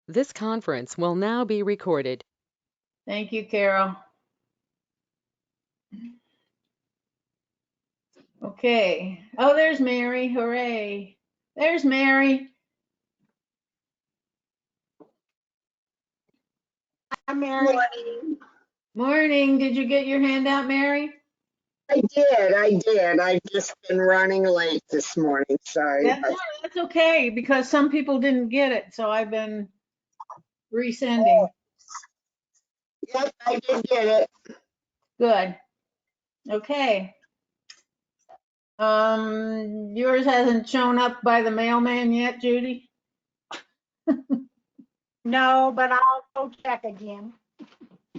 This conference will now be recorded. Thank you, Carol. Okay. Oh, there's Mary. Hooray. There's Mary. Hi, Mary. Morning. Morning. Did you get your handout, Mary? I did. I've just been running late this morning. Sorry. That's okay, because some people didn't get it, so I've been resending. Yep, I did get it. Good. Okay. Yours hasn't shown up by the mailman yet, Judy? No, but I'll go check again.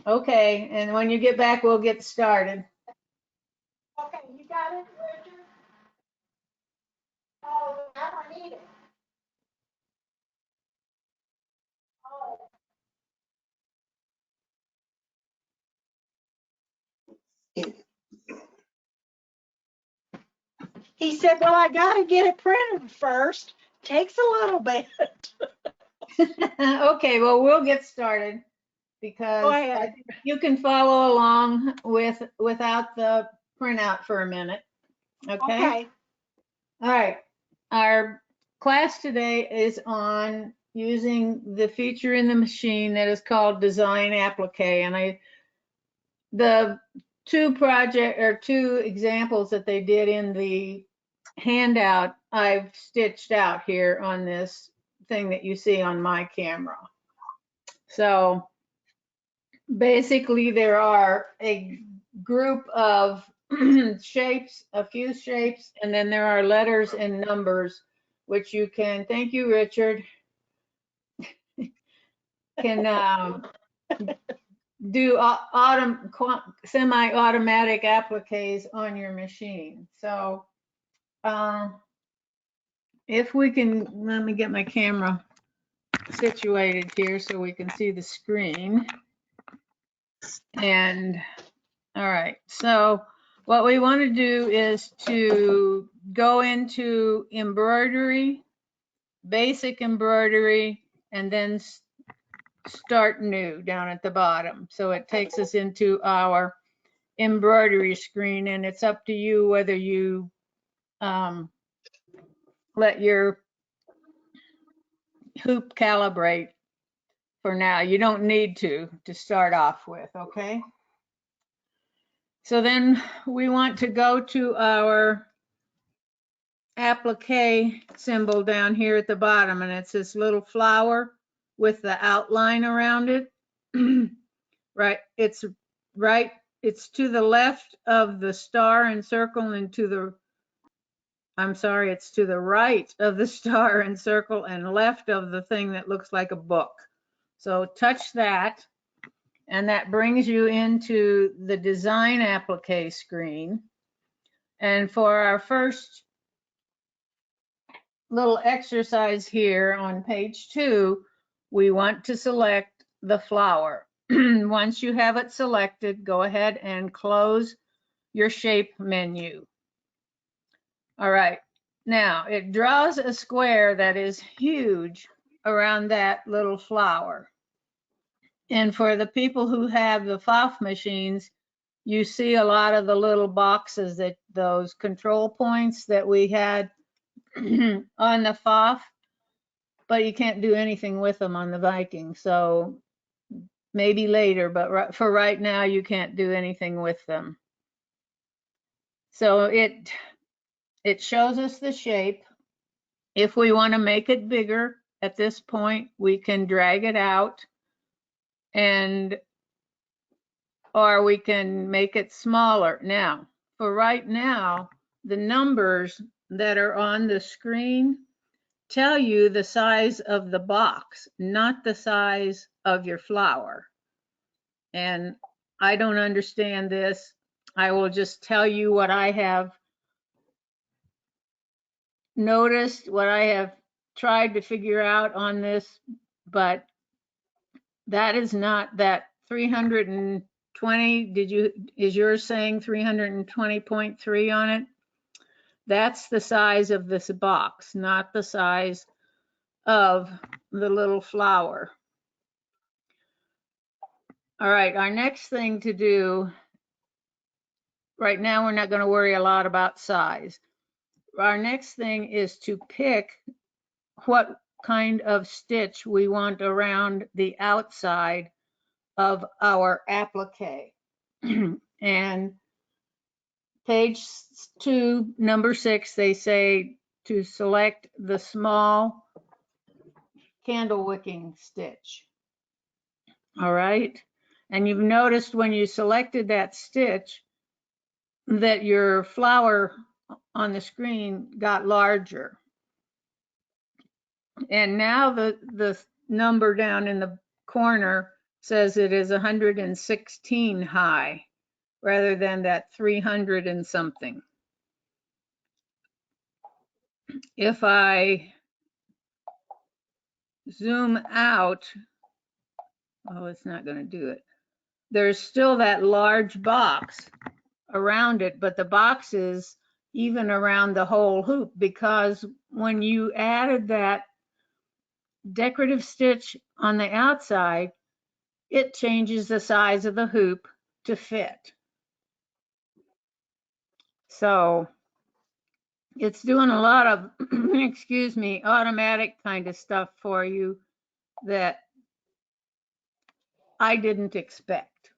Okay, and when you get back, we'll get started. Okay, you got it, Richard? Oh, I don't need it. Oh. He said, well, I got to get it printed first. Takes a little bit. Okay, well, we'll get started because Go ahead. I think you can follow along without the printout for a minute. Okay? All right. Our class today is on using the feature in the machine that is called Design Applique. And the two examples that they did in the handout, I've stitched out here on this thing that you see on my camera. So basically there are a group of shapes, a few shapes, and then there are letters and numbers, which you can, thank you, Richard, can do semi-automatic appliques on your machine. So if we can, let me get my camera situated here so we can see the screen. And all right, so what we want to do is to go into embroidery, basic embroidery, and then start new down at the bottom. So it takes us into our embroidery screen, and it's up to you whether you let your hoop calibrate for now. You don't need to start off with, okay? So then we want to go to our applique symbol down here at the bottom, and it's this little flower with the outline around it. Right, it's to the left of the star and circle and it's to the right of the star and circle and left of the thing that looks like a book. So touch that, and that brings you into the design applique screen. And for our first little exercise here on page 2, we want to select the flower. Once you have it selected, go ahead and close your shape menu. All right, now it draws a square that is huge around that little flower. And for the people who have the FOF machines, you see a lot of the little boxes, that those control points that we had on the FOF, but you can't do anything with them on the Viking. So maybe later, but for right now, you can't do anything with them. So it shows us the shape. If we want to make it bigger at this point, we can drag it out, or we can make it smaller. Now, for right now, the numbers that are on the screen tell you the size of the box, not the size of your flower. And I don't understand this. I will just tell you what I have noticed, what I have tried to figure out on this, but that is not that 320. Is yours saying 320.3 on it? That's the size of this box, not the size of the little flower. All right, our next thing to do, right now we're not going to worry a lot about size. Our next thing is to pick what kind of stitch we want around the outside of our applique. And page 2, number 6, they say to select the small candle wicking stitch. All right. And you've noticed when you selected that stitch that your flower on the screen got larger. And now the number down in the corner says it is 116 high rather than that 300 and something. If I zoom out, oh, it's not going to do it. There's still that large box around it, but the box is even around the whole hoop, because when you added that decorative stitch on the outside, it changes the size of the hoop to fit. So it's doing a lot of, excuse me, automatic kind of stuff for you that I didn't expect.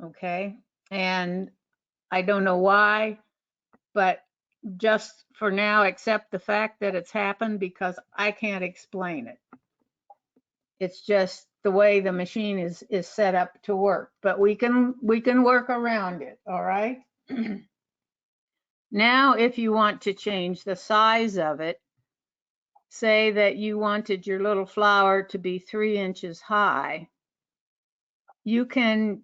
Okay. And I don't know why, but just for now, accept the fact that it's happened, because I can't explain it. It's just the way the machine is set up to work, but we can work around it. All right. Now, if you want to change the size of it, say that you wanted your little flower to be 3 inches high, you can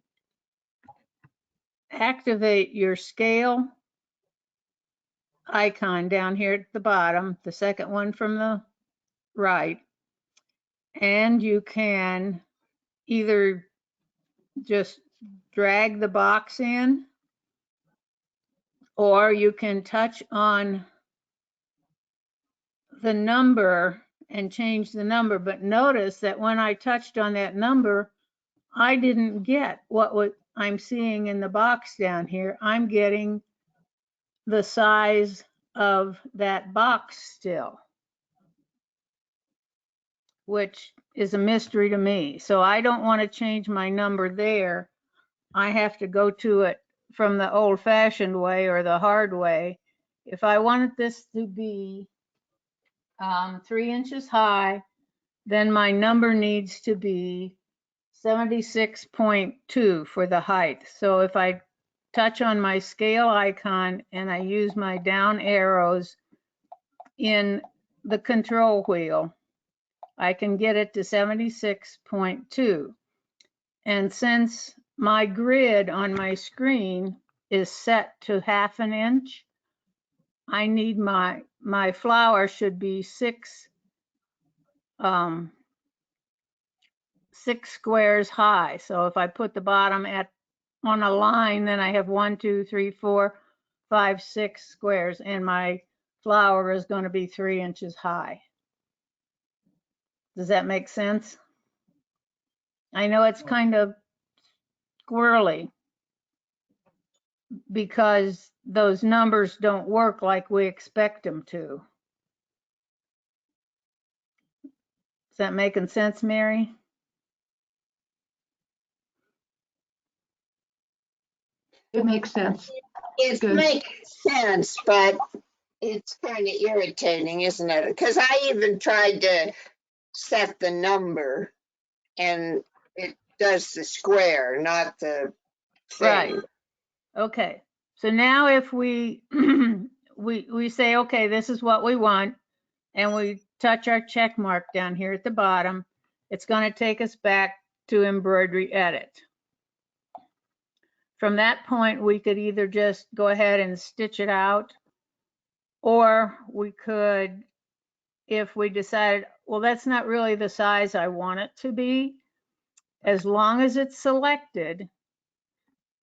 activate your scale icon down here at the bottom, the second one from the right, and you can either just drag the box in, or you can touch on the number and change the number. But notice that when I touched on that number, I didn't get what I'm seeing in the box down here. I'm getting the size of that box still, which is a mystery to me. So I don't want to change my number there. I have to go to it from the old-fashioned way or the hard way. If I wanted this to be 3 inches high, then my number needs to be 76.2 for the height. So if I touch on my scale icon and I use my down arrows in the control wheel, I can get it to 76.2. And since my grid on my screen is set to 1/2 inch, I need my flower should be 6 squares high. So if I put the bottom on a line, then I have 1, 2, 3, 4, 5, 6 squares, and my flower is going to be 3 inches high. Does that make sense? I know it's kind of squirrely because those numbers don't work like we expect them to. Is that making sense, Mary? It makes sense. It Good. makes sense, but it's kind of irritating, isn't it? Because I even tried to set the number and it does the square, not the thing. Right. Okay. So now if we we say, okay, this is what we want, and we touch our check mark down here at the bottom, it's going to take us back to embroidery edit. From that point, we could either just go ahead and stitch it out, or we could, if we decided, well, that's not really the size I want it to be, as long as it's selected,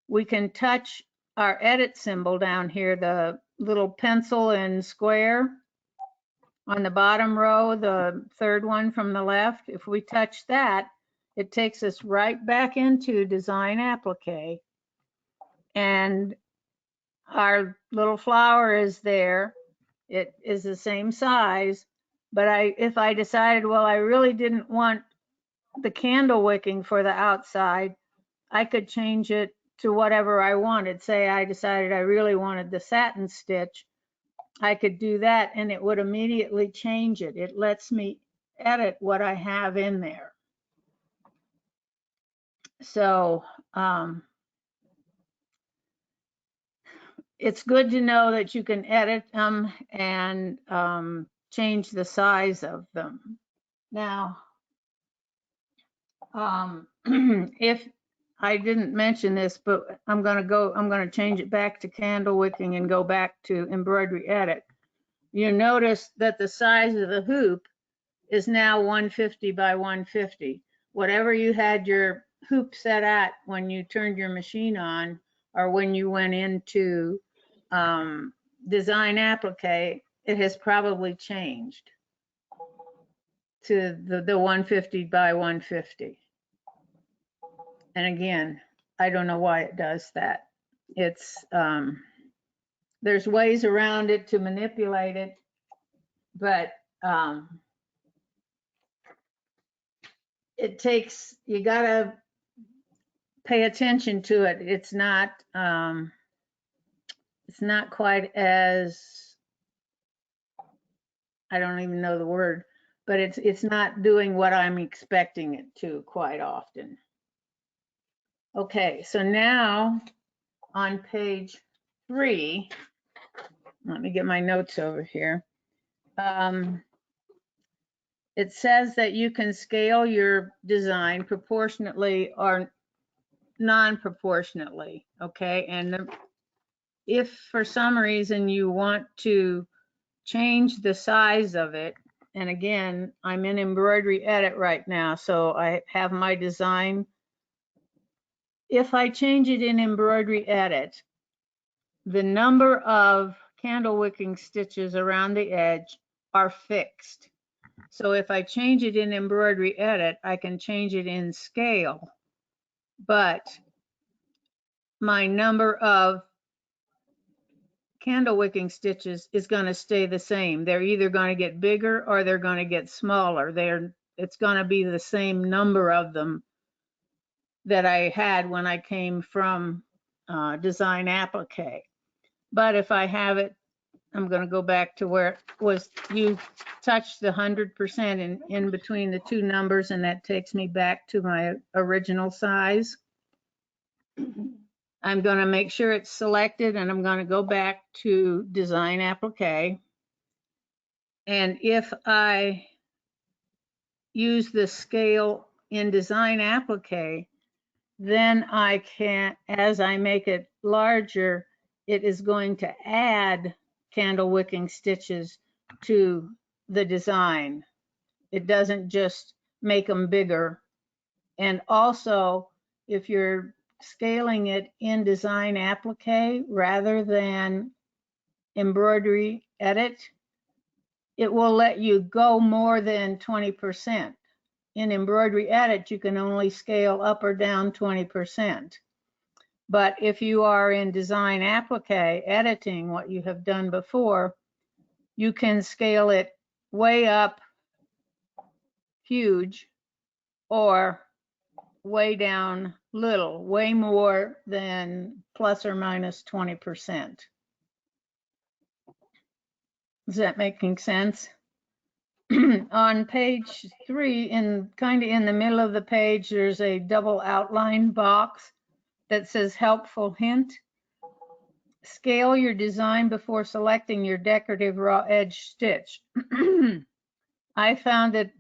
we can touch our edit symbol down here, the little pencil and square on the bottom row, the third one from the left. If we touch that, it takes us right back into Design Applique, and our little flower is there. It is the same size, but if I decided, well, I really didn't want the candle wicking for the outside, I could change it to whatever I wanted. Say I decided I really wanted the satin stitch, I could do that and it would immediately change it. It lets me edit what I have in there. So it's good to know that you can edit them and change the size of them. Now, if I didn't mention this, but I'm going to change it back to candle wicking and go back to embroidery edit. You notice that the size of the hoop is now 150 by 150. Whatever you had your hoop set at when you turned your machine on or when you went into Design Applique, it has probably changed to the 150 by 150. And again, I don't know why it does that. It's there's ways around it to manipulate it, but it takes, you gotta pay attention to it. It's not quite as, I don't even know the word, but it's not doing what I'm expecting it to quite often. Okay, so now on page 3, let me get my notes over here. It says that you can scale your design proportionately or non-proportionately, okay? And if for some reason you want to change the size of it, and again, I'm in embroidery edit right now, so I have my design. If I change it in embroidery edit, the number of candle wicking stitches around the edge are fixed. So if I change it in embroidery edit, I can change it in scale, but my number of candle wicking stitches is going to stay the same. They're either going to get bigger or they're going to get smaller. It's going to be the same number of them that I had when I came from Design Applique. But if I have it, I'm going to go back to where it was, you touched the 100% in between the two numbers, and that takes me back to my original size. I'm going to make sure it's selected, and I'm going to go back to Design Applique. And if I use the scale in Design Applique, then I can, as I make it larger, it is going to add candle wicking stitches to the design. It doesn't just make them bigger. And also, if you're scaling it in Design Applique rather than embroidery edit, it will let you go more than 20%. In embroidery edit, you can only scale up or down 20%. But if you are in Design Applique editing what you have done before, you can scale it way up huge or way down little, way more than plus or minus 20%. Is that making sense? On page 3, kind of in the middle of the page, there's a double outline box that says helpful hint. Scale your design before selecting your decorative raw edge stitch. I found that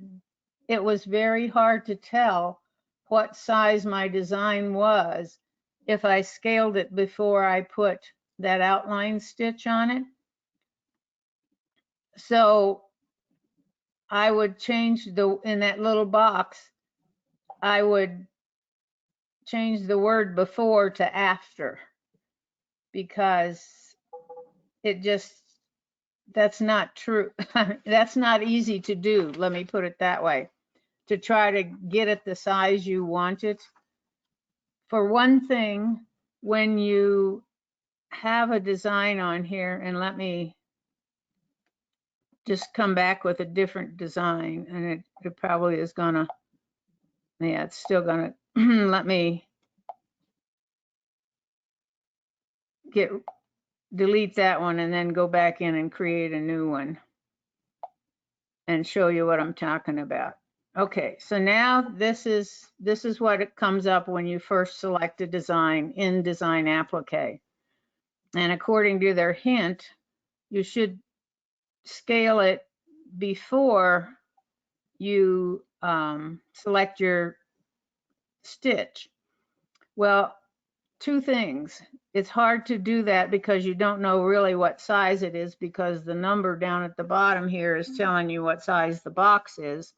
it was very hard to tell what size my design was if I scaled it before I put that outline stitch on it. So I would change in that little box, I would change the word before to after, because it just, that's not true. That's not easy to do, let me put it that way. to try to get it the size you want it. For one thing, when you have a design on here, and let me just come back with a different design, and it probably is gonna, yeah, it's still gonna, let me delete that one and then go back in and create a new one and show you what I'm talking about. Okay, so now this is what it comes up when you first select a design in Design Applique. And according to their hint, you should scale it before you select your stitch. Well, two things. It's hard to do that because you don't know really what size it is, because the number down at the bottom here is telling you what size the box is.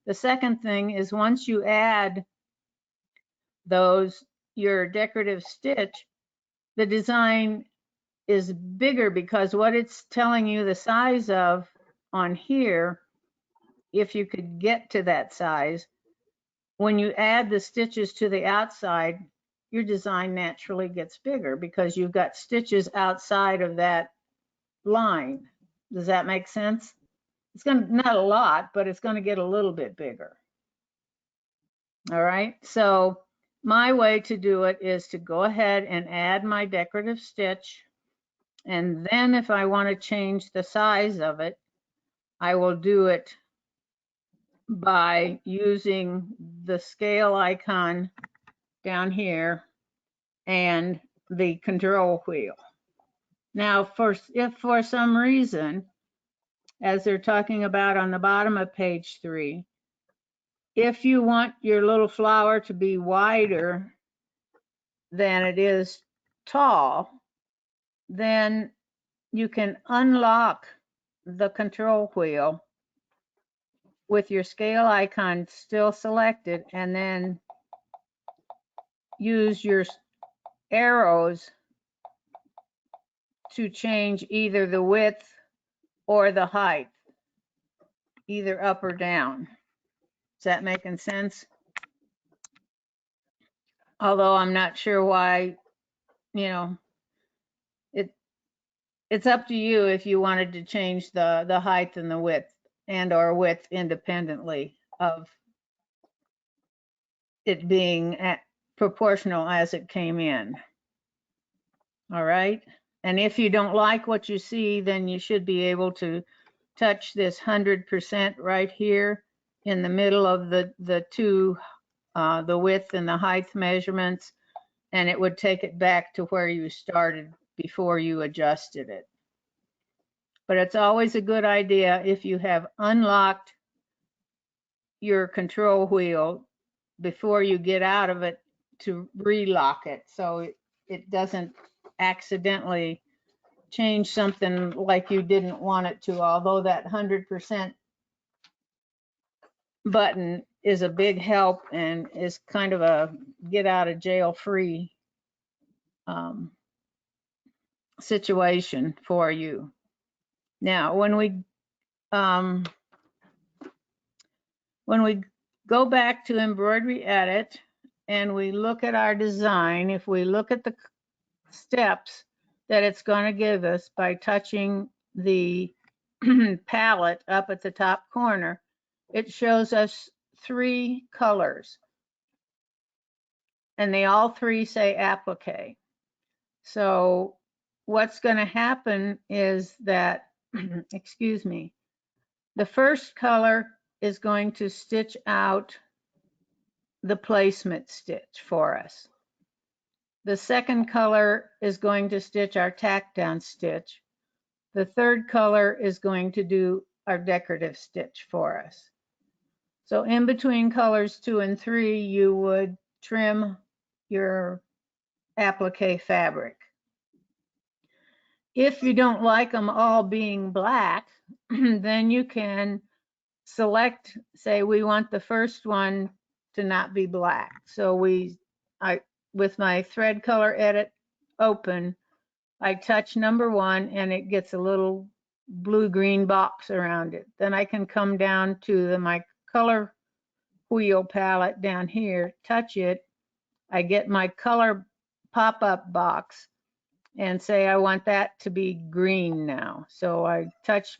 The second thing is, once you add your decorative stitch, the design is bigger, because what it's telling you the size of on here, if you could get to that size, when you add the stitches to the outside, your design naturally gets bigger because you've got stitches outside of that line. Does that make sense? It's going to, not a lot, but it's going to get a little bit bigger. All right, so my way to do it is to go ahead and add my decorative stitch. And then if I want to change the size of it, I will do it by using the scale icon down here and the control wheel. Now, if for some reason, as they're talking about on the bottom of page 3, if you want your little flower to be wider than it is tall, then you can unlock the control wheel with your scale icon still selected, and then use your arrows to change either the width or the height, either up or down. Is that making sense? Although I'm not sure why, you know, it's up to you if you wanted to change the height and the width or width independently of it being proportional as it came in. All right. And if you don't like what you see, then you should be able to touch this 100% right here in the middle of the two, the width and the height measurements, and it would take it back to where you started before you adjusted it. But it's always a good idea, if you have unlocked your control wheel before you get out of it, to relock it so it doesn't accidentally change something like you didn't want it to, although that 100% button is a big help and is kind of a get out of jail free situation for you. Now, when we go back to Embroidery Edit and we look at our design, if we look at the steps that it's going to give us by touching the palette up at the top corner, it shows us 3 colors, and they all 3 say applique. So what's going to happen is that, excuse me, the first color is going to stitch out the placement stitch for us. The second color is going to stitch our tack down stitch. The third color is going to do our decorative stitch for us. So in between colors 2 and 3, you would trim your applique fabric. If you don't like them all being black, then you can select, say we want the first one to not be black. So with my thread color edit open, I touch number 1 and it gets a little blue-green box around it. Then I can come down to my color wheel palette down here, touch it, I get my color pop-up box and say I want that to be green now. So I touch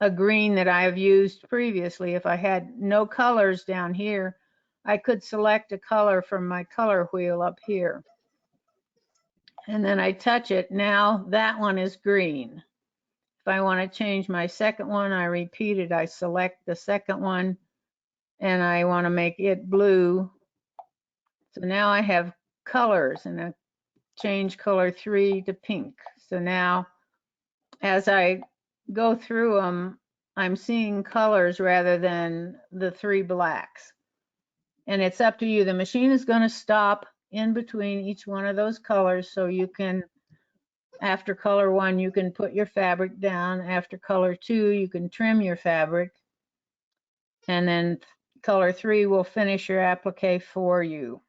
a green that I have used previously. If I had no colors down here, I could select a color from my color wheel up here. And then I touch it. Now that one is green. If I want to change my second one, I repeat it. I select the second one and I want to make it blue. So now I have colors, and I change color 3 to pink. So now as I go through them, I'm seeing colors rather than the 3 blacks. And it's up to you. The machine is going to stop in between each one of those colors, so you can, after color 1, you can put your fabric down. After color 2, you can trim your fabric. And then color 3 will finish your applique for you.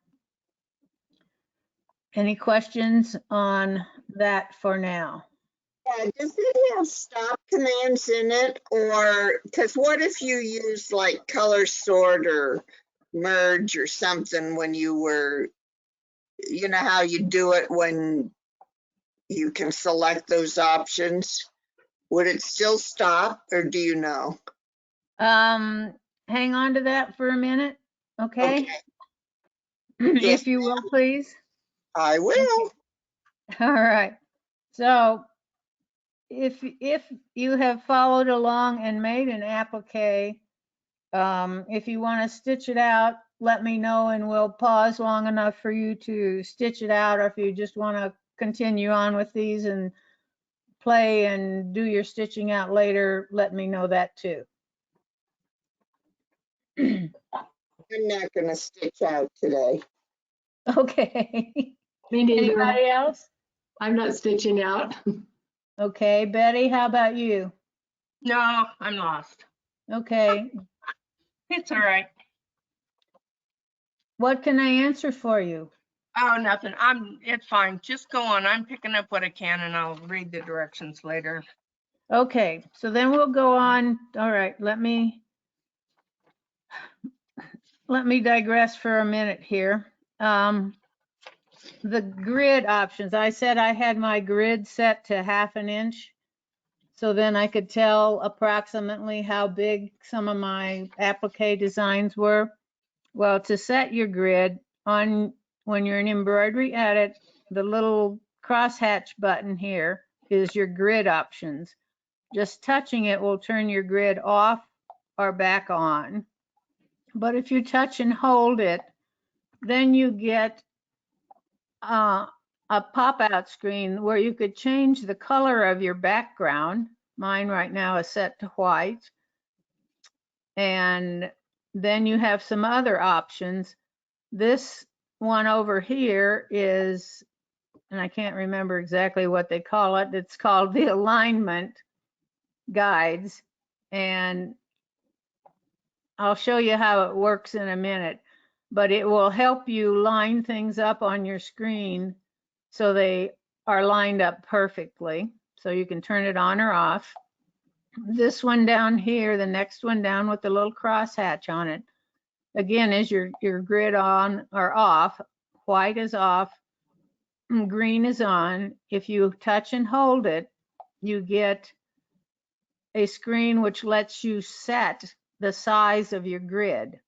Any questions on that for now? Yeah, does it have stop commands in it? Or, because what if you use like color sort or merge or something when you were, you know how you do it when you can select those options? Would it still stop, or do you know? Hang on to that for a minute, okay? Yes, If you will, please. I will. All right. So if you have followed along and made an applique, if you want to stitch it out, let me know and we'll pause long enough for you to stitch it out. Or if you just want to continue on with these and play and do your stitching out later, let me know that too. I'm not going to stitch out today. Okay. Me neither. Anybody else? I'm not stitching out. Okay, Betty, how about you? No, I'm lost. Okay, It's all right. what can I answer for you? Oh, nothing. It's fine. Just go on. I'm picking up what I can and I'll read the directions later. Okay, so then we'll go on. All right, let me digress for a minute here. The grid options, I said I had my grid set to 1/2 inch. So then I could tell approximately how big some of my applique designs were. Well, to set your grid on, when you're in embroidery edit, the little crosshatch button here is your grid options. Just touching it will turn your grid off or back on. But if you touch and hold it, then you get a pop-out screen where you could change the color of your background. Mine right now is set to white. And then you have some other options. This one over here is, and I can't remember exactly what they call it. It's called the alignment guides. And I'll show you how it works in a minute, but it will help you line things up on your screen so they are lined up perfectly. So you can turn it on or off. This one down here, the next one down with the little crosshatch on it, again, is your grid on or off. White is off, green is on. If you touch and hold it, you get a screen which lets you set the size of your grid.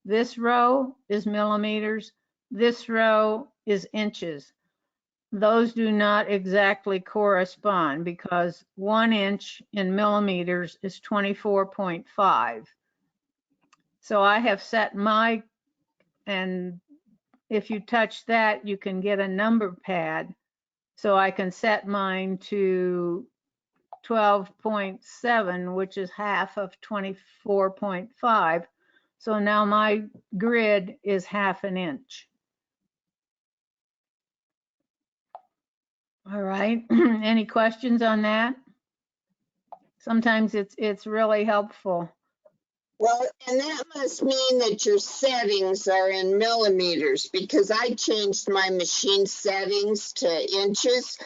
This row is millimeters, this row is inches. Those do not exactly correspond because 1 inch in millimeters is 24.5. So I have set my, and if you touch that, you can get a number pad. So I can set mine to 12.7, which is half of 24.5. So now my grid is 1/2 inch. All right, any questions on that? Sometimes it's really helpful. Well, and that must mean that your settings are in millimeters, because I changed my machine settings to inches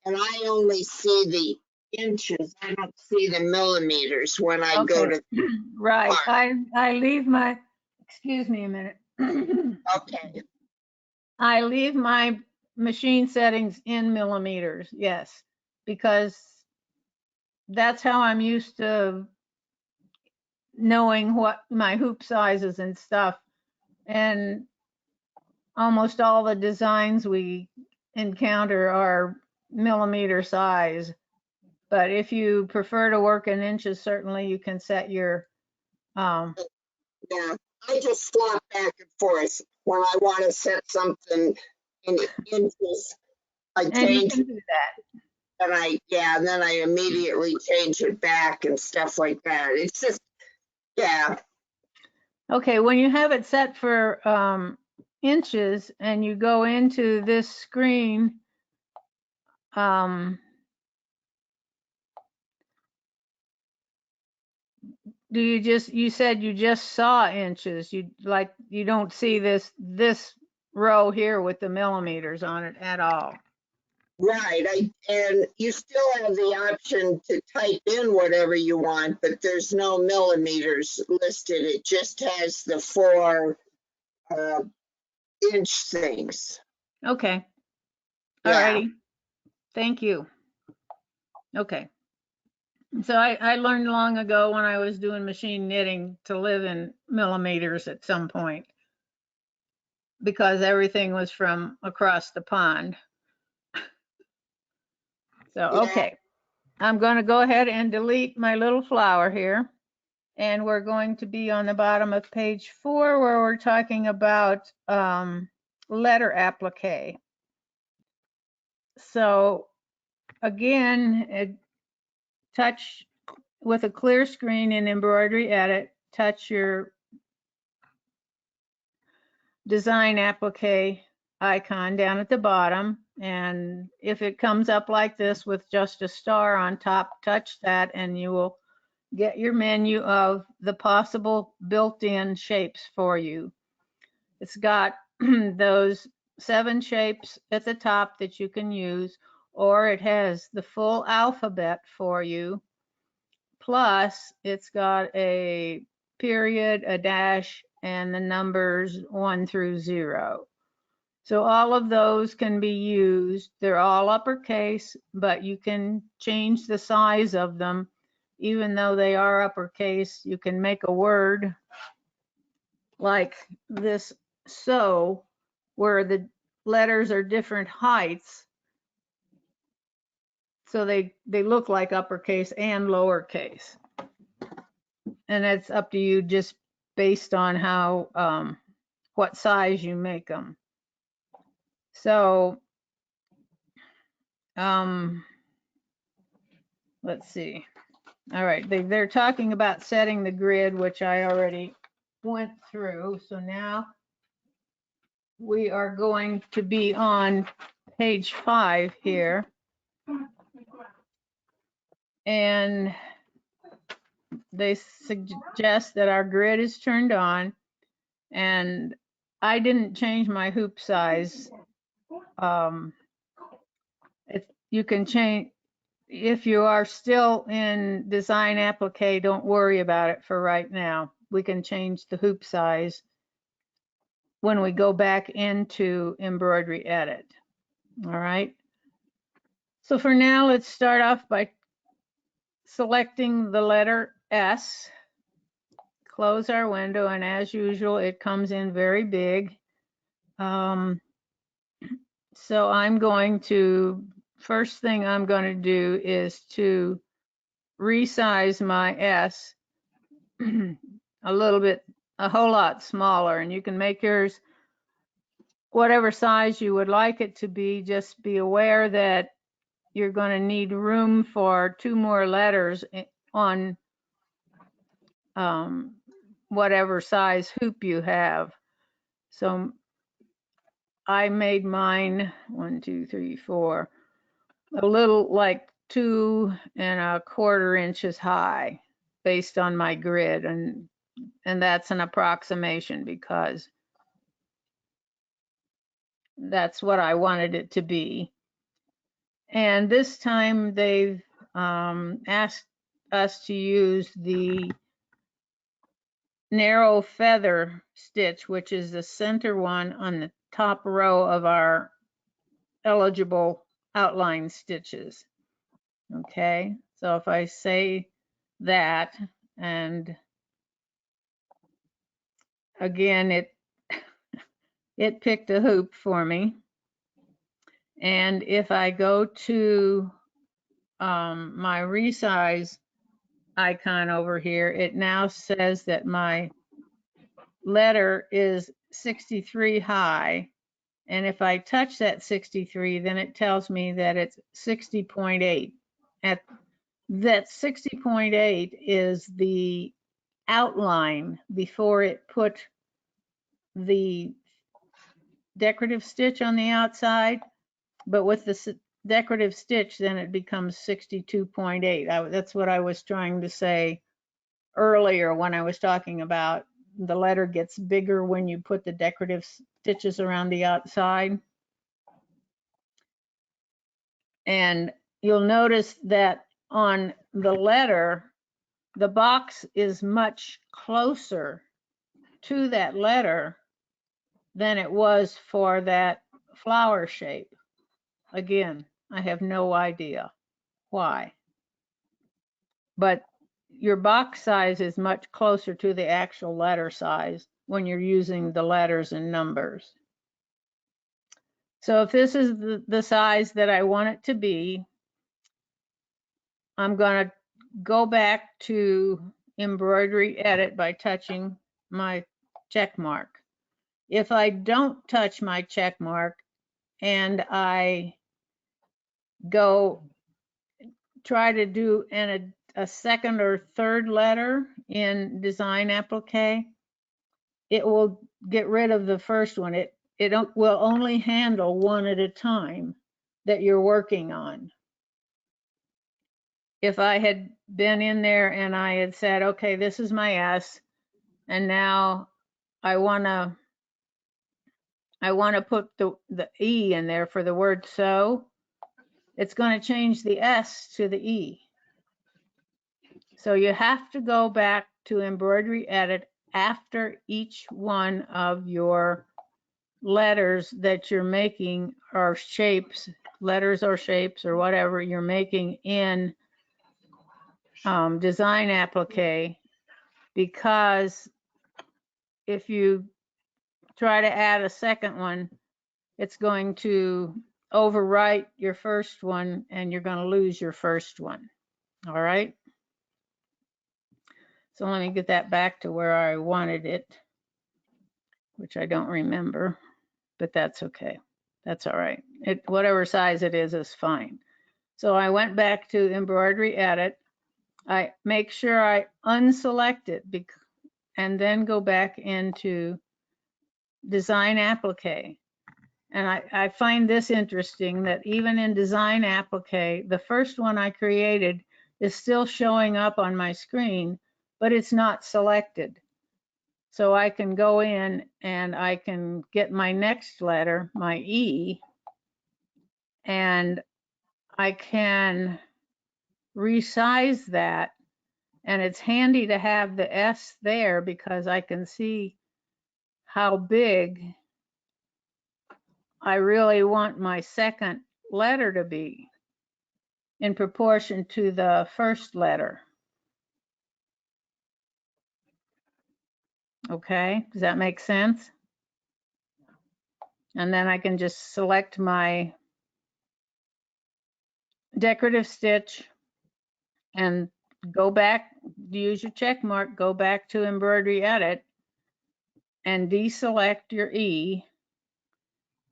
and I only see the inches. I don't see the millimeters when I go to. Right, I leave my excuse me a minute. Okay, I leave my machine settings in millimeters, yes, because that's how I'm used to knowing what my hoop sizes and stuff. And almost all the designs we encounter are millimeter size. But if you prefer to work in inches, certainly you can set your, yeah, I just flop back and forth when I want to set something in inches. I and you change can it do that. and then I immediately change it back and stuff like that. It's just, yeah, Okay, when you have it set for inches and you go into this screen, do you just, you said you just saw inches, you like, you don't see this row here with the millimeters on it at all. right. And you still have the option to type in whatever you want, but there's no millimeters listed. It just has the 4 inch things. Okay, all Yeah. righty, thank you. Okay, so I learned long ago when I was doing machine knitting to live in millimeters at some point, because everything was from across the pond. So, Yeah. okay, I'm going to go ahead and delete my little flower here. And we're going to be on the bottom of page 4 where we're talking about letter applique. So again, touch with a clear screen in Embroidery Edit, touch your design applique icon down at the bottom. And if it comes up like this with just a star on top, touch that and you will get your menu of the possible built-in shapes for you. It's got those 7 shapes at the top that you can use, or it has the full alphabet for you. Plus, it's got a period, a dash, and the numbers 1 through 0. So all of those can be used. They're all uppercase, but you can change the size of them. Even though they are uppercase, you can make a word like this sew, where the letters are different heights. So they look like uppercase and lowercase. And it's up to you just based on how, what size you make them. So, let's see. All right, they're talking about setting the grid, which I already went through. So now we are going to be on page 5 here. And they suggest that our grid is turned on, and I didn't change my hoop size. You can change, if you are still in design applique, don't worry about it for right now. We can change the hoop size when we go back into Embroidery Edit. All right. So for now, let's start off by selecting the letter S. Close our window, and as usual, it comes in very big. So I'm going to, first thing I'm going to do is to resize my S a little bit, a whole lot smaller, and you can make yours whatever size you would like it to be. Just be aware that you're going to need room for 2 more letters on whatever size hoop you have. So I made mine 1, 2, 3, 4, a little like 2 1/4 inches high based on my grid, and that's an approximation because that's what I wanted it to be. And this time they've asked us to use the narrow feather stitch, which is the center one on the top row of our eligible outline stitches. Okay, so if I say that, and again, it picked a hoop for me. And if I go to my resize icon over here, it now says that my letter is 63 high. And if I touch that 63, then it tells me that it's 60.8. At that 60.8 is the outline before it put the decorative stitch on the outside. But with the decorative stitch, then it becomes 62.8. That's what I was trying to say earlier when I was talking about the letter gets bigger when you put the decorative stitches around the outside. And you'll notice that on the letter, the box is much closer to that letter than it was for that flower shape. Again, I have no idea why. But your box size is much closer to the actual letter size when you're using the letters and numbers. So if this is the size that I want it to be, I'm going to go back to embroidery edit by touching my check mark. If I don't touch my check mark and I go try to do a second or third letter in Design Applique, it will get rid of the first one. It will only handle one at a time that you're working on. If I had been in there and I had said, okay, this is my S, and now I want to put the E in there for the word sew, it's going to change the S to the E. So you have to go back to embroidery edit after each one of your letters that you're making or shapes, letters or shapes or whatever you're making in Design Applique, because if you try to add a second one, it's going to overwrite your first one and you're going to lose your first one. All right. So let me get that back to where I wanted it, which I don't remember, but that's okay. That's all right. Whatever size it is fine. So I went back to embroidery edit. I make sure I unselect it and then go back into Design Applique. And I find this interesting that even in Design Applique, the first one I created is still showing up on my screen, but it's not selected. So I can go in and I can get my next letter, my E, and I can resize that. And it's handy to have the S there because I can see how big I really want my second letter to be in proportion to the first letter. Okay, does that make sense? And then I can just select my decorative stitch and go back, use your check mark, go back to embroidery edit and deselect your E.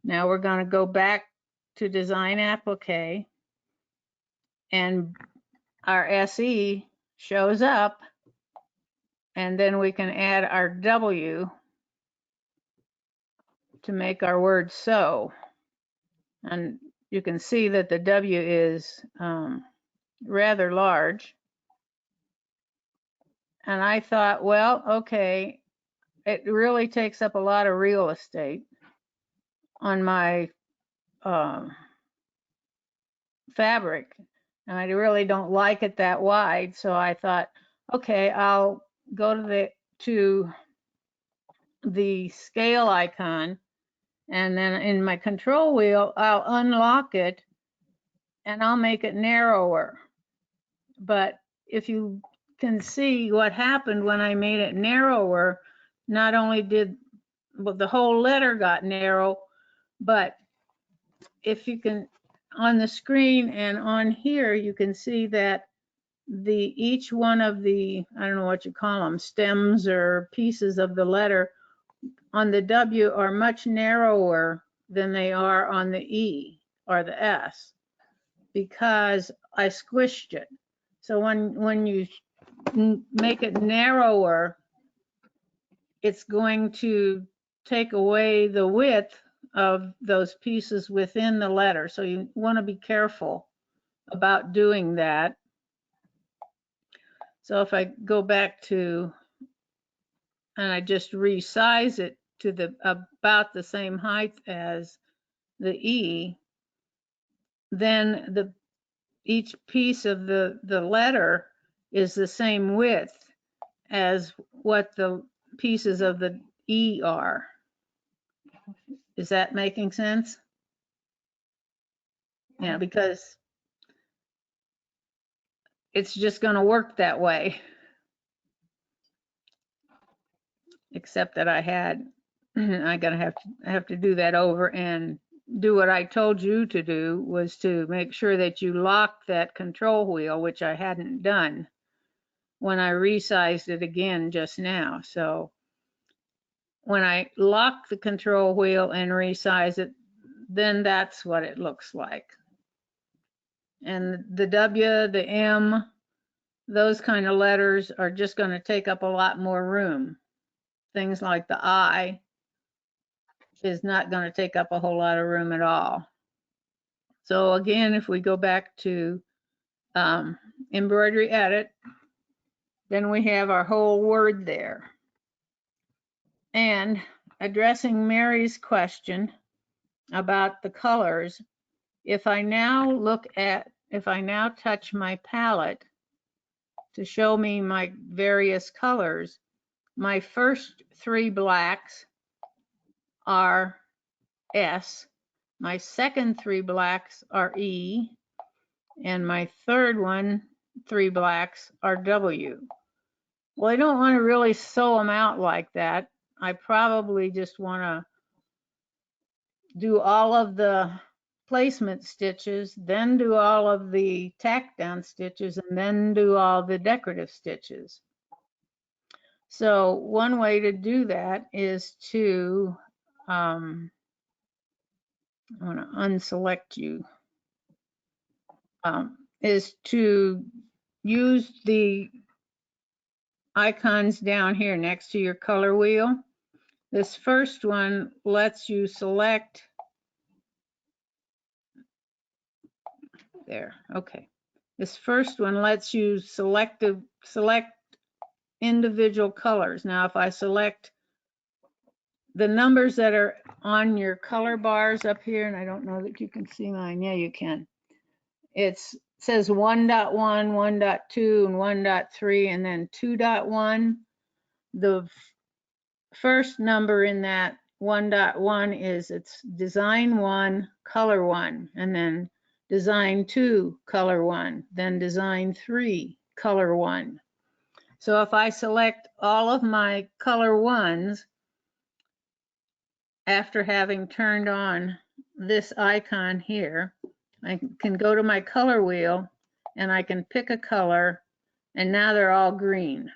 Now we're going to go back to Design Applique and our SE shows up, and then we can add our W to make our word sew. And you can see that the W is rather large. And I thought, well, okay, it really takes up a lot of real estate on my fabric. And I really don't like it that wide. So I thought, okay, I'll go to the to the scale icon, and then in my control wheel, I'll unlock it and I'll make it narrower. But if you can see what happened when I made it narrower, not only did the whole letter got narrow, but if you can, on the screen and on here, you can see that each one of the, I don't know what you call them, stems or pieces of the letter on the W are much narrower than they are on the E or the S, because I squished it. So when you make it narrower, it's going to take away the width of those pieces within the letter. So you want to be careful about doing that. So if I go back to, and I just resize it to about the same height as the E, then each piece of the letter is the same width as what the pieces of the E are. Is that making sense? Yeah, because it's just going to work that way. Except that I'm gonna have to do that over and do what I told you to do, was to make sure that you lock that control wheel, which I hadn't done when I resized it again just now. So when I lock the control wheel and resize it, then that's what it looks like. And the W, the M, those kind of letters are just going to take up a lot more room. Things like the I is not going to take up a whole lot of room at all. So again, if we go back to embroidery edit, then we have our whole word there. And addressing Mary's question about the colors, if I now touch my palette to show me my various colors, my first 3 blacks are S, my second 3 blacks are E, and my third 3 blacks are W. Well, I don't want to really sew them out like that. I probably just want to do all of the placement stitches, then do all of the tack down stitches, and then do all the decorative stitches. So one way to do that is to, I want to unselect you, is to use the icons down here next to your color wheel. This first one lets you select, there, okay. This first one lets you select individual colors. Now, if I select the numbers that are on your color bars up here, and I don't know that you can see mine. Yeah, you can. It says 1.1, 1.2, and 1.3, and then 2.1. The first number in that 1.1 is it's design 1, color 1, and then design 2, color 1, then design 3, color 1. So if I select all of my color 1s after having turned on this icon here, I can go to my color wheel and I can pick a color, and now they're all green.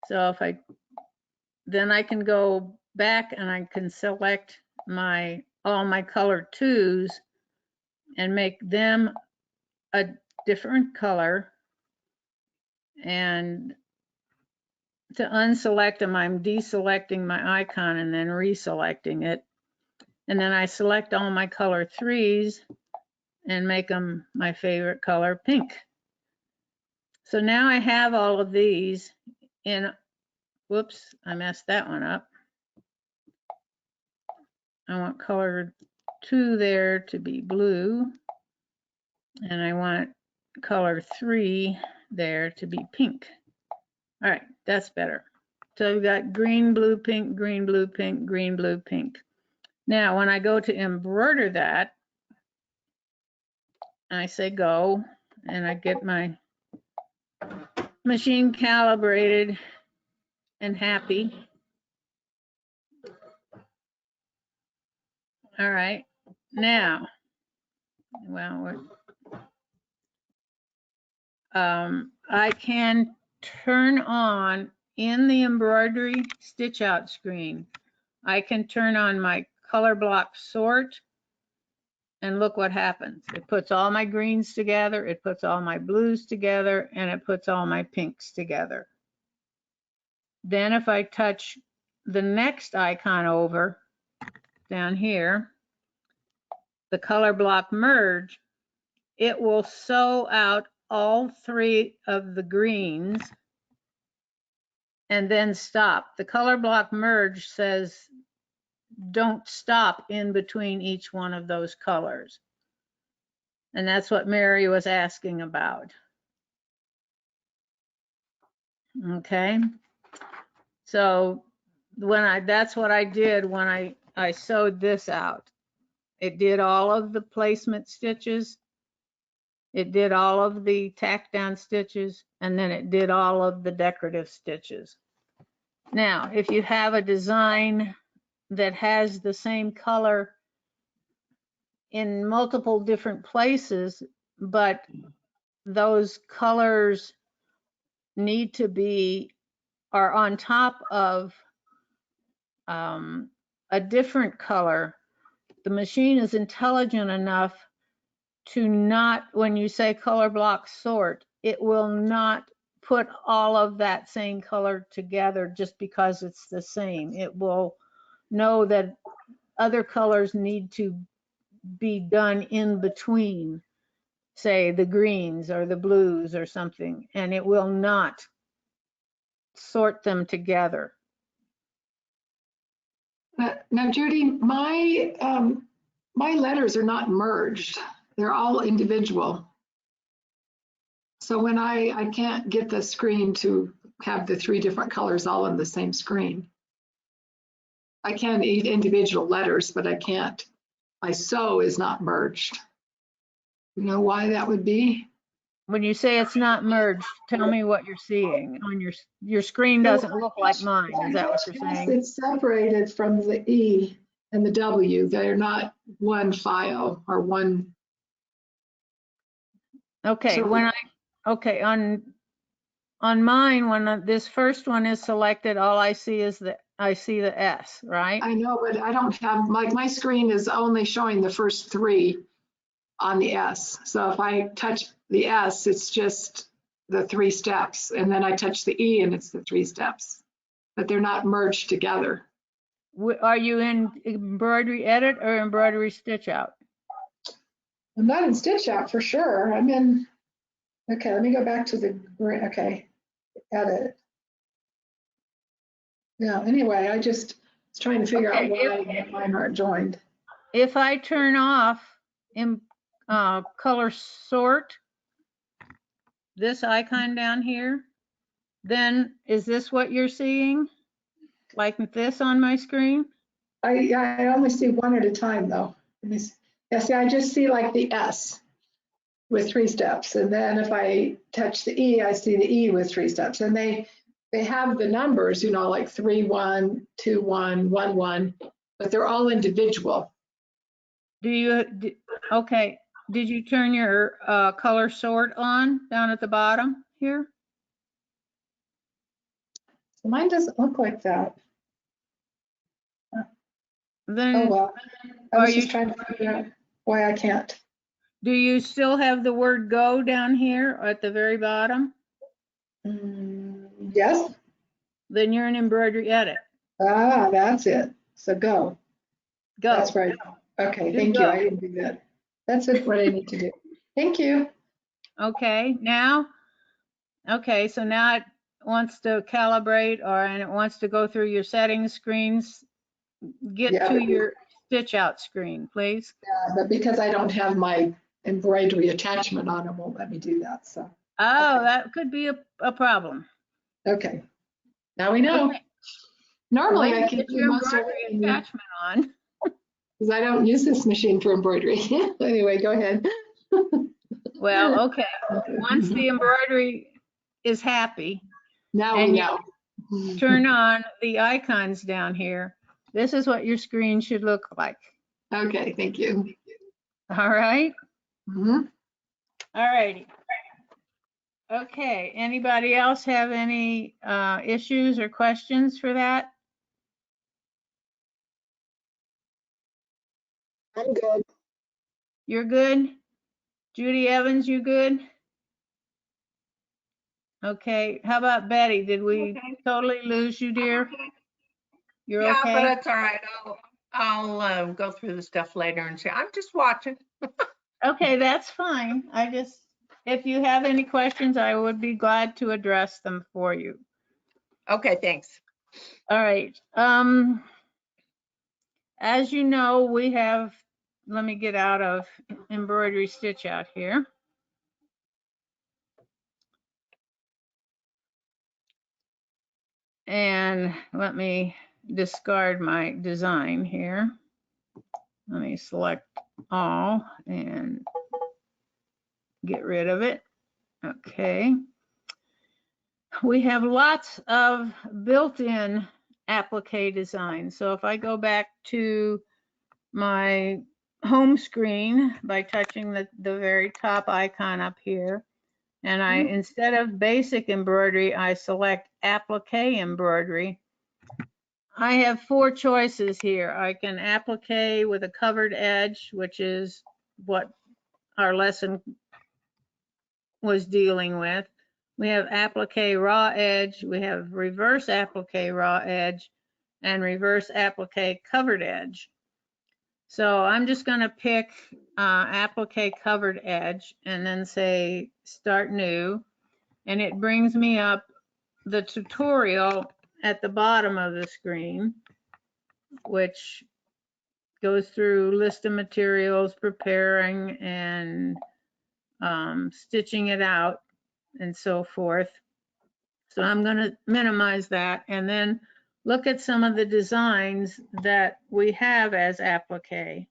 So then I can go back and I can select all my color 2s and make them a different color. And to unselect them, I'm deselecting my icon and then reselecting it. And then I select all my color 3s and make them my favorite color, pink. So now I have all of these in, whoops, I messed that one up. I want color 2 there to be blue, and I want color 3 there to be pink. All right, that's better. So we've got green, blue, pink, green, blue, pink, green, blue, pink. Now, when I go to embroider that, I say go, and I get my machine calibrated and happy. All right, now, well, I can turn on in the embroidery stitch out screen. I can turn on my color block sort, and look what happens. It puts all my greens together, it puts all my blues together, and it puts all my pinks together. Then if I touch the next icon over down here, the color block merge, it will sew out all three of the greens and then stop. The color block merge says don't stop in between each one of those colors. And that's what Mary was asking about. Okay. So that's what I did when I sewed this out. It did all of the placement stitches. It did all of the tack down stitches, and then it did all of the decorative stitches. Now, if you have a design that has the same color in multiple different places, but those colors need to be, are on top of a different color, the machine is intelligent enough to not, when you say color block sort, it will not put all of that same color together just because it's the same. It will know that other colors need to be done in between, say the greens or the blues or something, and it will not sort them together. Now, Judy, my letters are not merged. They're all individual. So when I can't get the screen to have the three different colors all on the same screen. I can eat individual letters, but I can't. My sew is not merged. You know why that would be? When you say it's not merged, tell me what you're seeing on your screen. Doesn't look like mine. Is that what you're saying? It's separated from the E and the W. They're not one file or one. Okay, So okay, on mine, when this first one is selected, all I see is the S, right? I know, but I don't have, my screen is only showing the first three on the S. So if I touch the S, it's just the 3 steps. And then I touch the E and it's the 3 steps, but they're not merged together. Are you in embroidery edit or embroidery stitch out? I'm not in stitch out for sure. I'm in, okay, let me go back to the, okay, edit. Yeah, anyway, I just was trying to figure out why mine aren't joined. If I turn off in color sort, this icon down here, then is this what you're seeing? Like this on my screen? I only see one at a time though. Yeah, see, I just see like the S with 3 steps. And then if I touch the E, I see the E with 3 steps. And they have the numbers, you know, like 3, 1, 2, 1, 1, 1, but they're all individual. Okay, did you turn your color sort on down at the bottom here? Mine doesn't look like that. Then Oh, well, I was just trying to figure out why I can't. do you still have the word go down here at the very bottom? Yes. Then you're in embroidery edit. Ah, that's it. So go. Go. That's right. Okay, thank you. I didn't do that. That's it, what I need to do. Thank you. Okay, now, okay, so now it wants to calibrate and it wants to go through your settings screens. Get to your stitch out screen, please. Yeah, but because I don't have my embroidery attachment on, it won't let me do that. So. Oh, Okay. that could be a problem. Okay. Now we know. Okay. Normally Well, I can get do your most of embroidery it attachment on. because I don't use this machine for embroidery. Anyway, go ahead. Well, okay. Once the embroidery is happy Now we and you know. turn on the icons down here, this is what your screen should look like. Okay, thank you. All right. Mhm. All righty. Okay. Anybody else have any issues or questions for that? I'm good. You're good? Judy Evans, you good? Okay. How about Betty? Did we Okay. totally lose you, dear? You're Yeah, but okay? that's all right. I'll go through the stuff later and see. I'm just watching. Okay, that's fine. If you have any questions, I would be glad to address them for you. Okay, thanks. All right. As you know, we have, let me get out of embroidery stitch out here. And let me discard my design here. Let me select all and get rid of it. Okay. We have lots of built-in applique designs. So if I go back to my home screen by touching the very top icon up here, and instead of basic embroidery, I select applique embroidery. I have 4 choices here. I can applique with a covered edge, which is what our lesson was dealing with. We have applique raw edge, we have reverse applique raw edge, and reverse applique covered edge. So I'm just going to pick applique covered edge and then say start new, and it brings me up the tutorial at the bottom of the screen, which goes through list of materials, preparing and stitching it out and so forth. So I'm going to minimize that and then look at some of the designs that we have as applique.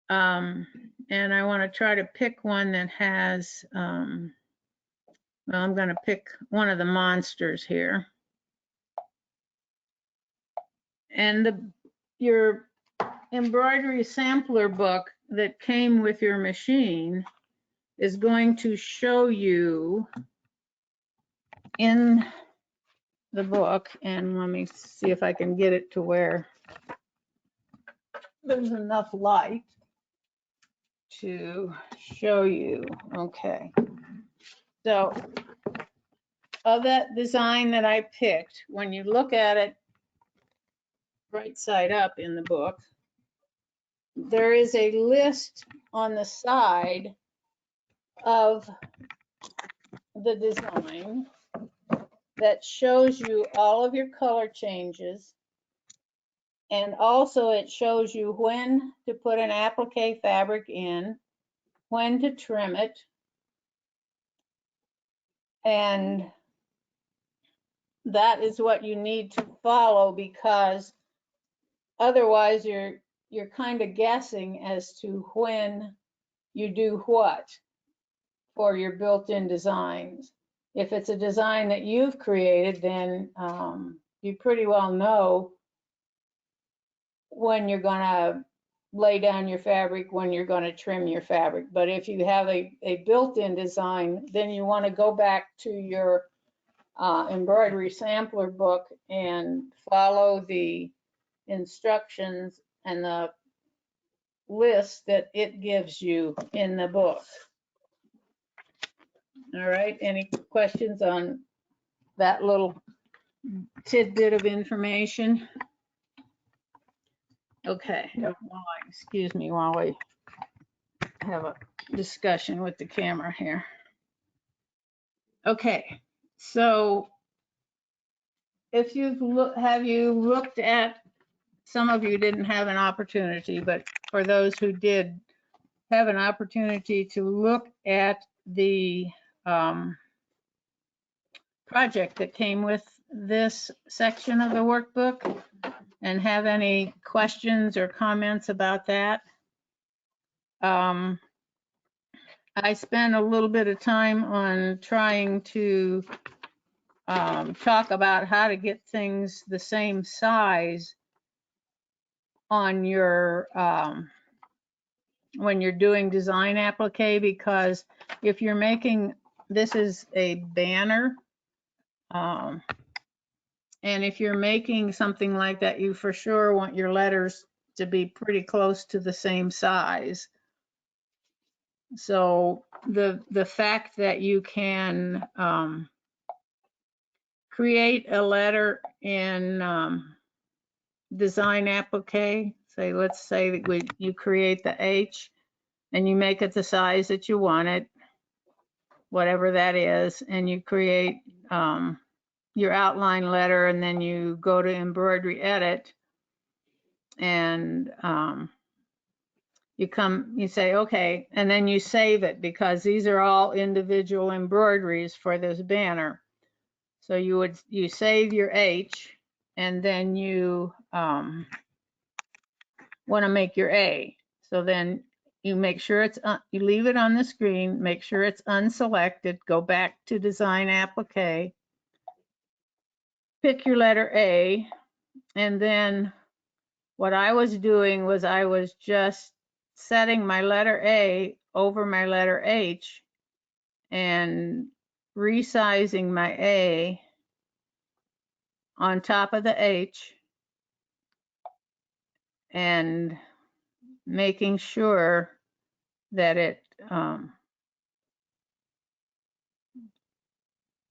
And I want to try to pick one that has, well, I'm going to pick one of the monsters here. And your embroidery sampler book that came with your machine is going to show you in the book, and let me see if I can get it to where there's enough light to show you. Okay. So of that design that I picked, when you look at it right side up in the book, there is a list on the side of the design that shows you all of your color changes. And also it shows you when to put an applique fabric in, when to trim it, and that is what you need to follow, because otherwise you're kind of guessing as to when you do what for your built-in designs. If it's a design that you've created, then you pretty well know when you're going to lay down your fabric, when you're going to trim your fabric. But if you have a built-in design, then you want to go back to your embroidery sampler book and follow the instructions and the list that it gives you in the book. All right, any questions on that little tidbit of information? Okay, excuse me while we have a discussion with the camera here. Okay, so if have you looked at, some of you didn't have an opportunity, but for those who did have an opportunity to look at the project that came with this section of the workbook and have any questions or comments about that. I spent a little bit of time on trying to talk about how to get things the same size on your when you're doing design applique, because if you're making, this is a banner, and if you're making something like that, you for sure want your letters to be pretty close to the same size. So the fact that you can create a letter in design applique, say, let's say that you create the H and you make it the size that you want it, whatever that is, and you create your outline letter, and then you go to embroidery edit, and you say, okay, and then you save it, because these are all individual embroideries for this banner. So you save your H, and then you want to make your A. So then you make sure you leave it on the screen, make sure it's unselected, go back to design applique, pick your letter A, and then what I was doing was I was just setting my letter A over my letter H and resizing my A on top of the H and making sure that it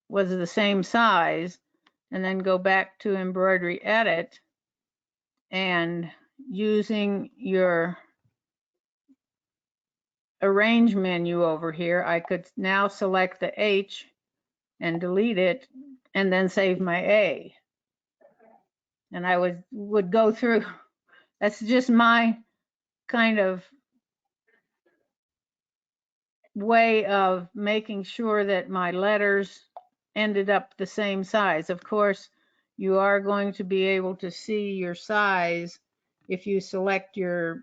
was the same size, and then go back to embroidery edit, and using your arrange menu over here, I could now select the H and delete it, and then save my A. And I would go through, that's just my kind of way of making sure that my letters ended up the same size. Of course, you are going to be able to see your size if you select in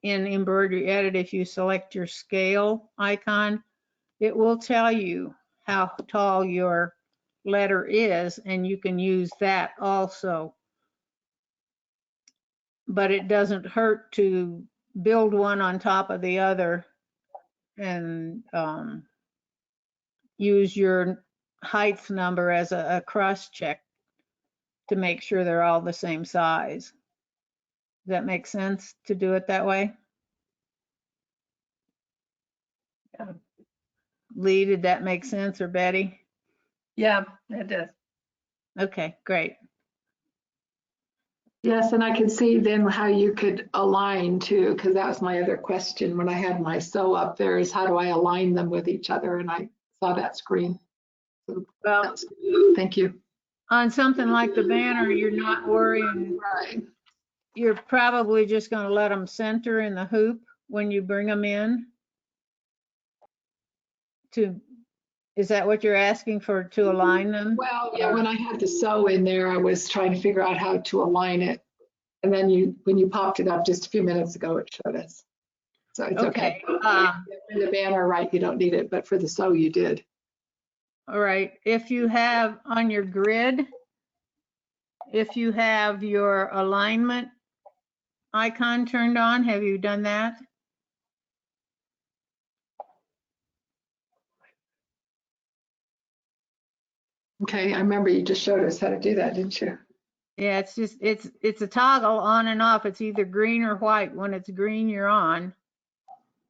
embroidery edit, if you select your scale icon, it will tell you how tall your letter is, and you can use that also. But it doesn't hurt to build one on top of the other and use your height number as a cross check to make sure they're all the same size. Does that make sense to do it that way? Lee, did that make sense, or Betty? Yeah, it does. Okay, great. Yes, and I can see then how you could align too, because that was my other question when I had my sew up there, is how do I align them with each other? And I saw that screen. So Well, thank you. on something like the banner, you're not worrying. Right. You're probably just going to let them center in the hoop when you bring them in. Is that what you're asking for, to align them? Well, yeah, when I had the sew in there, I was trying to figure out how to align it. And then when you popped it up just a few minutes ago, it showed us. So it's okay. In the banner, right, you don't need it, but for the sew, you did. All right. If you have on your grid, if you have your alignment icon turned on, have you done that? Okay, I remember you just showed us how to do that, didn't you? Yeah, it's a toggle on and off. It's either green or white. When it's green, you're on.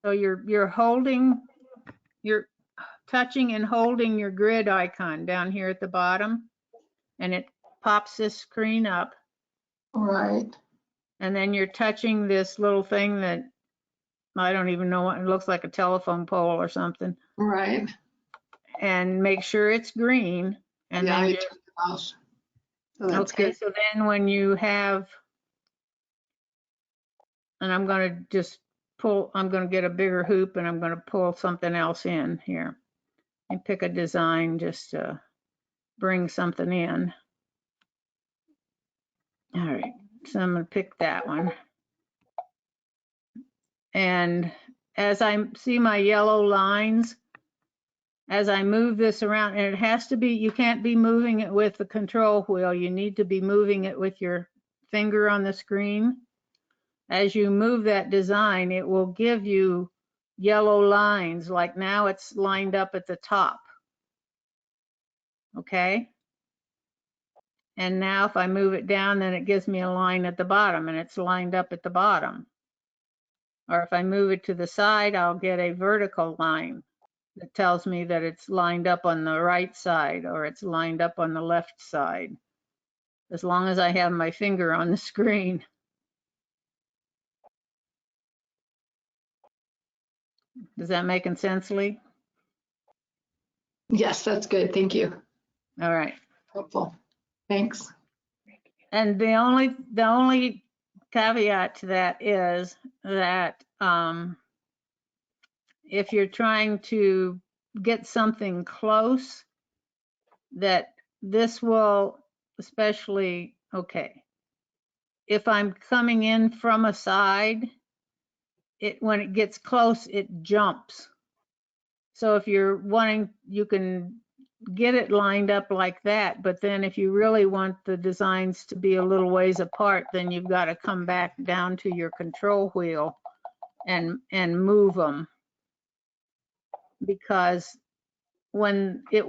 So you're touching and holding your grid icon down here at the bottom, and it pops this screen up. All right. And then you're touching this little thing that I don't even know what it looks like, a telephone pole or something. Right. And make sure it's green. And yeah, then I turned it off. So that's okay, good. so then when you have, and I'm going to just I'm going to get a bigger hoop, and I'm going to pull something else in here and pick a design just bring something in. All right, so I'm gonna pick that one. And as I see my yellow lines, as I move this around, and it has to be, you can't be moving it with the control wheel. You need to be moving it with your finger on the screen. As you move that design, it will give you yellow lines, like now it's lined up at the top. Okay? And now if I move it down, then it gives me a line at the bottom, and it's lined up at the bottom. Or if I move it to the side, I'll get a vertical line that tells me that it's lined up on the right side or it's lined up on the left side, as long as I have my finger on the screen. Does that make sense, Lee? Yes, that's good. Thank you. All right. Helpful. Thanks. And the only caveat to that is that if you're trying to get something close, that this will especially, okay, if I'm coming in from a side, when it gets close, it jumps. So if you're wanting, you can get it lined up like that, but then if you really want the designs to be a little ways apart, then you've got to come back down to your control wheel and move them, because when it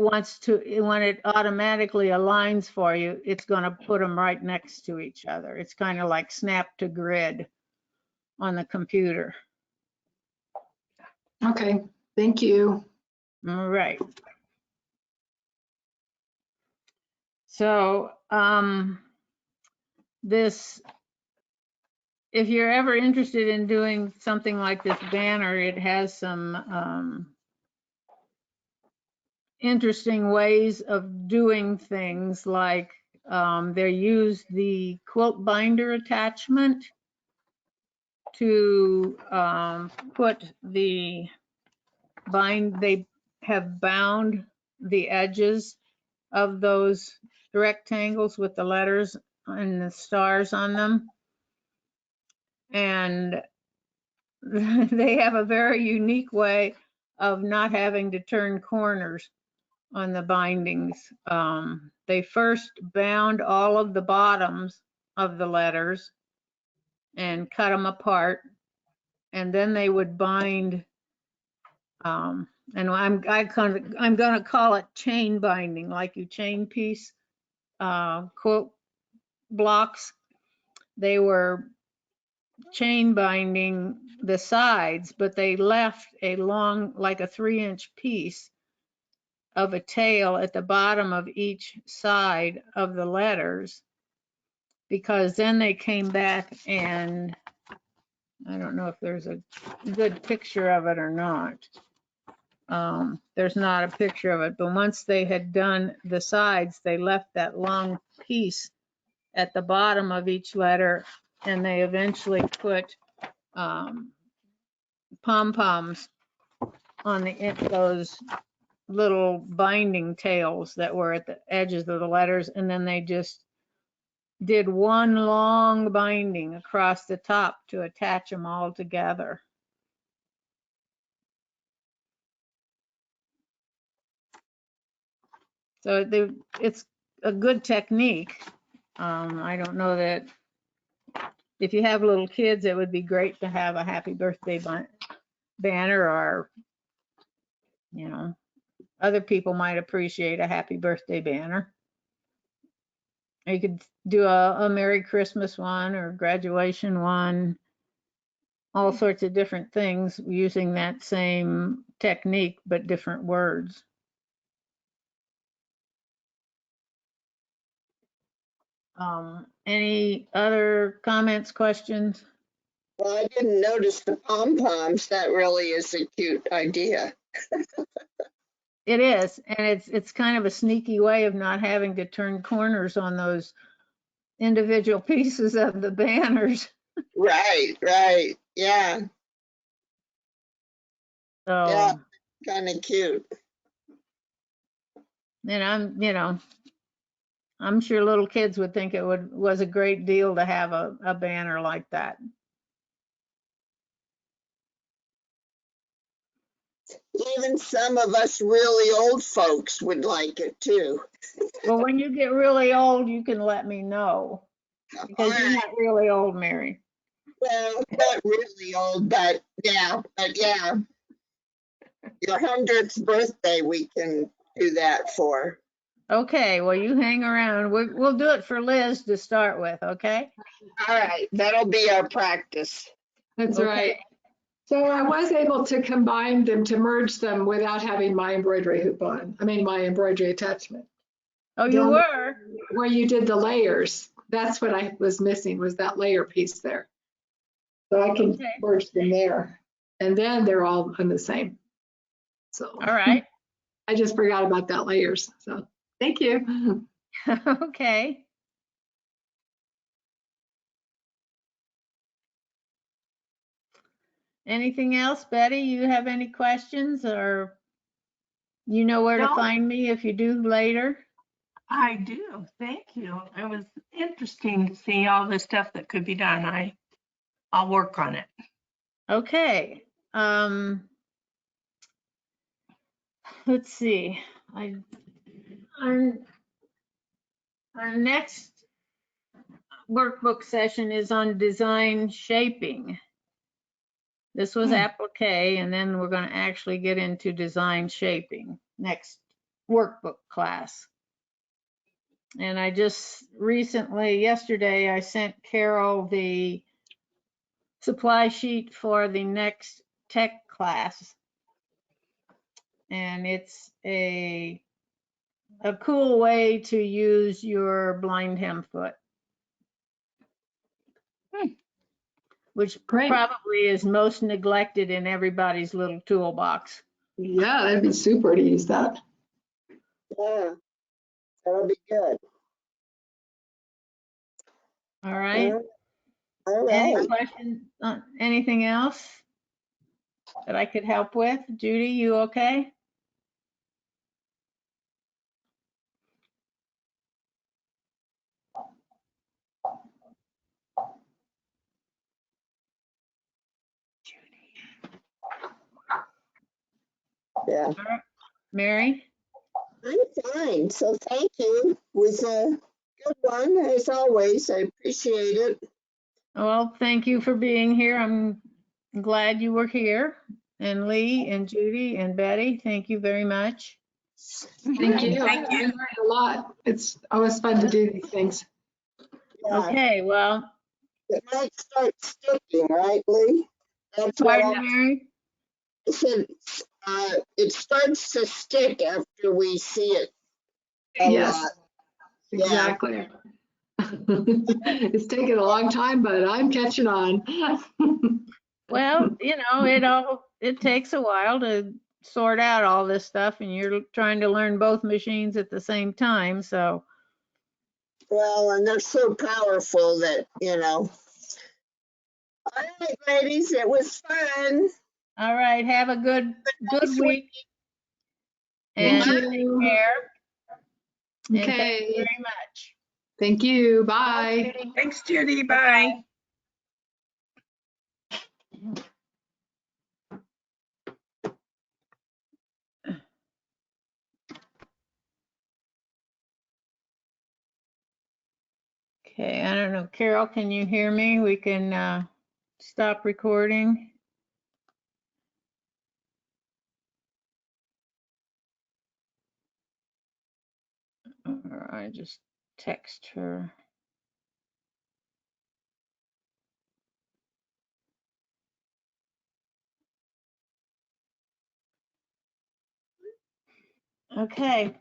automatically aligns for you, it's going to put them right next to each other. It's kind of like snap to grid on the computer. Okay, thank you. All right. So this, if you're ever interested in doing something like this banner, it has some interesting ways of doing things, like they use the quilt binder attachment to put the they have bound the edges of those rectangles with the letters and the stars on them. And they have a very unique way of not having to turn corners on the bindings. They first bound all of the bottoms of the letters and cut them apart, and then they would bind, and I'm going to call it chain binding, like you chain piece quilt blocks. They were chain binding the sides, but they left a long, like a 3-inch piece of a tail at the bottom of each side of the letters, because then they came back, and I don't know if there's a good picture of it or not. There's not a picture of it, but once they had done the sides, they left that long piece at the bottom of each letter, and they eventually put pom-poms on those little binding tails that were at the edges of the letters, and then they just did one long binding across the top to attach them all together. So it's a good technique. I don't know that if you have little kids, it would be great to have a happy birthday banner, or, you know, other people might appreciate a happy birthday banner. You could do a Merry Christmas one or graduation one, all sorts of different things using that same technique, but different words. Any other comments, questions? Well, I didn't notice the pom-poms. That really is a cute idea. It is, and it's kind of a sneaky way of not having to turn corners on those individual pieces of the banners. Right, right. Yeah, So yeah, kind of cute. And I'm sure little kids would think it was a great deal to have a banner like that. Even some of us really old folks would like it too. Well, when you get really old, you can let me know, All because you're right. not really old, Mary. Well, not really old, but yeah, your 100th birthday we can do that for. Okay, well, you hang around. We'll do it for Liz to start with, okay? All right, that'll be our practice. That's Okay. right. So I was able to combine them, to merge them without having my embroidery hoop on. I mean, my embroidery attachment. Oh, you Down were? where you did the layers, that's what I was missing, was that layer piece there. So I can Okay. merge them there. And then they're all on the same. So All right. I just forgot about that layers. So thank you. Okay. Anything else, Betty? You have any questions, or you know where to No. find me if you do later? I do. Thank you. It was interesting to see all the stuff that could be done. I'll work on it. Okay. Let's see. Our next workbook session is on design shaping. This was applique, and then we're going to actually get into design shaping next workbook class. And I just recently, yesterday, I sent Carol the supply sheet for the next tech class. And it's a cool way to use your blind hem foot, which Great. probably is most neglected in everybody's little toolbox. Yeah, that'd be super to use that. Yeah, that'll be good. All right. All Any right. questions? Anything else that I could help with? Judy, you okay? Yeah, Mary? I'm fine. So thank you. It was a good one, as always. I appreciate it. Well, thank you for being here. I'm glad you were here. And Lee and Judy and Betty, thank you very much. Thank you. Thank you. I learned a lot. It's always fun to do these things. Yeah, Okay, well, it might start sticking, right, Lee? That's what pardon, Mary? I said. It starts to stick after we see it a Yes, lot. exactly. It's taken a long time, but I'm catching on. Well, it takes a while to sort out all this stuff, and you're trying to learn both machines at the same time, so. Well, and they're so powerful that, All right, ladies, it was fun. All right, have a good Nice week. Thank And take you. care. And thank you Okay. very much. Thank you. Bye. Thanks, Judy. Bye. Okay, I don't know. Carol, can you hear me? We can stop recording. Or I just text her. Okay.